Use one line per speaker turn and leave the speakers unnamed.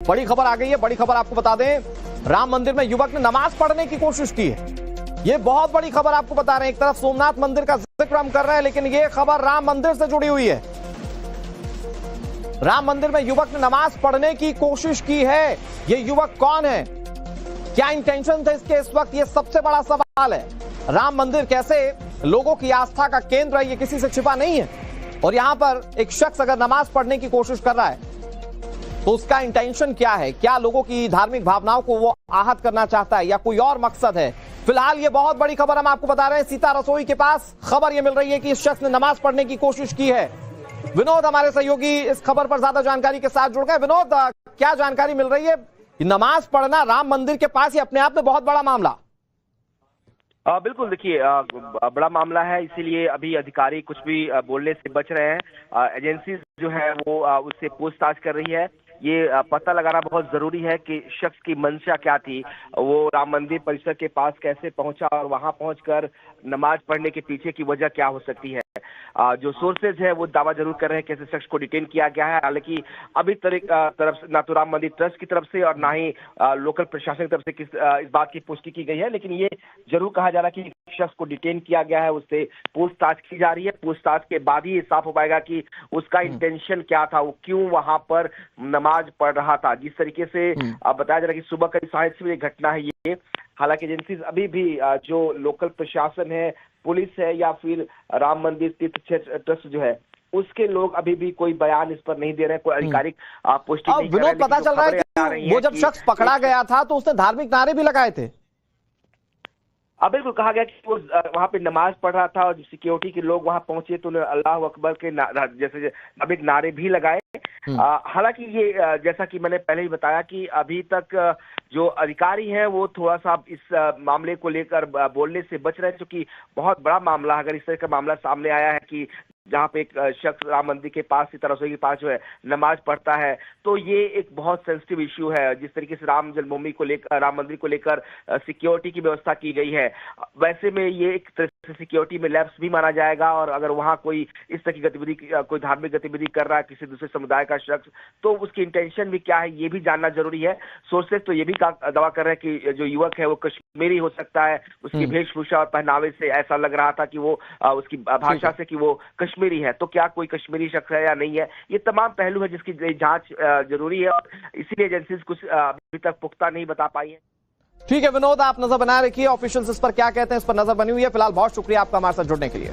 बड़ी खबर आ गई है। बड़ी खबर आपको बता दें, राम मंदिर में युवक ने नमाज पढ़ने की कोशिश की है। ये बहुत बड़ी खबर आपको बता रहे हैं। एक तरफ सोमनाथ मंदिर का जिक्र हम कर रहे हैं, लेकिन ये खबर राम मंदिर से जुड़ी हुई है। राम मंदिर में युवक ने नमाज पढ़ने की कोशिश की है। ये युवक कौन है, क्या इंटेंशन थे इसके, इस वक्त ये सबसे बड़ा सवाल है। राम मंदिर कैसे लोगों की आस्था का केंद्र है, ये किसी से छिपा नहीं है। और यहां पर एक शख्स अगर नमाज पढ़ने की कोशिश कर रहा है तो उसका इंटेंशन क्या है, क्या लोगों की धार्मिक भावनाओं को वो आहत करना चाहता है या कोई और मकसद है। फिलहाल ये बहुत बड़ी खबर हम आपको बता रहे हैं। सीता रसोई के पास खबर ये मिल रही है कि इस शख्स ने नमाज पढ़ने की कोशिश की है। विनोद हमारे सहयोगी इस खबर पर ज्यादा जानकारी के साथ जुड़ गए। विनोद, क्या जानकारी मिल रही है? नमाज पढ़ना राम मंदिर के पास ही अपने आप में बहुत बड़ा मामला।
बिल्कुल, देखिए बड़ा मामला है, इसीलिए अभी अधिकारी कुछ भी बोलने से बच रहे हैं। एजेंसी जो है वो उससे पूछताछ कर रही है। ये पता लगाना बहुत जरूरी है कि शख्स की मंशा क्या थी, वो राम मंदिर परिसर के पास कैसे पहुंचा और वहां पहुंचकर नमाज पढ़ने के पीछे की वजह क्या हो सकती है। जो सोर्सेज है वो दावा जरूर कर रहे हैं कि ऐसे शख्स को डिटेन किया गया है। हालांकि अभी तरफ से ना तो राम मंदिर ट्रस्ट की तरफ से और ना ही लोकल प्रशासन की तरफ से इस बात की पुष्टि की गई है, लेकिन ये जरूर कहा जा रहा है कि शख्स को डिटेन किया गया है, उससे पूछताछ की जा रही है। पूछताछ के बाद ही साफ हो पाएगा कि उसका इंटेंशन क्या था, वो क्यों वहां पर नमाज पढ़ रहा था। जिस तरीके से बताया जा रहा है कि सुबह करीब 6:30 बजे घटना है ये। हालांकि एजेंसी अभी भी जो लोकल प्रशासन है, पुलिस है या फिर राम मंदिर तीर्थ क्षेत्र ट्रस्ट जो है, उसके लोग अभी भी कोई बयान इस पर नहीं दे रहे हैं, कोई आधिकारिक पुष्टि नहीं कर रहे हैं।
विनोद, पता चल रहा है कि वो जब शख्स पकड़ा गया था तो उसने धार्मिक नारे भी लगाए थे।
अब बिल्कुल कहा गया कि वो वहां पे नमाज पढ़ रहा था और सिक्योरिटी के लोग वहां पहुंचे तो उन्होंने अल्लाह अकबर के जैसे अब एक नारे भी लगाए। हालांकि ये जैसा कि मैंने पहले ही बताया कि अभी तक जो अधिकारी हैं वो थोड़ा सा इस मामले को लेकर बोलने से बच रहे हैं, क्योंकि बहुत बड़ा मामला, अगर इस तरह का मामला सामने आया है कि जहां पे एक शख्स राम मंदिर के पास, सीता रसोई के पास जो है नमाज पढ़ता है, तो ये एक बहुत सेंसिटिव इश्यू है। जिस तरीके से राम जन्मभूमि को लेकर, राम मंदिर को लेकर सिक्योरिटी की व्यवस्था की गई है, वैसे में ये एक तरह से सिक्योरिटी में लैप्स भी माना जाएगा। और अगर वहां कोई इस तरह की गतिविधि, कोई धार्मिक गतिविधि कर रहा है किसी दूसरे समुदाय का शख्स, तो उसकी इंटेंशन भी क्या है ये भी जानना जरूरी है। सोर्सेज तो ये भी दावा कर रहे हैं कि जो युवक है वो कश्मीरी हो सकता है। उसकी वेशभूषा और पहनावे से ऐसा लग रहा था कि वो उसकी भाषा से कि वो कश्मीरी है। तो क्या कोई कश्मीरी शख्स है या नहीं है, ये तमाम पहलू है जिसकी जांच जरूरी है, और इसीलिए एजेंसीज कुछ अभी तक पुख्ता नहीं बता पाई है।
ठीक है विनोद, आप नजर बनाए रखिए, ऑफिशियल्स इस पर क्या कहते हैं इस पर नजर बनी हुई है। फिलहाल बहुत शुक्रिया आपका हमारे साथ जुड़ने के लिए।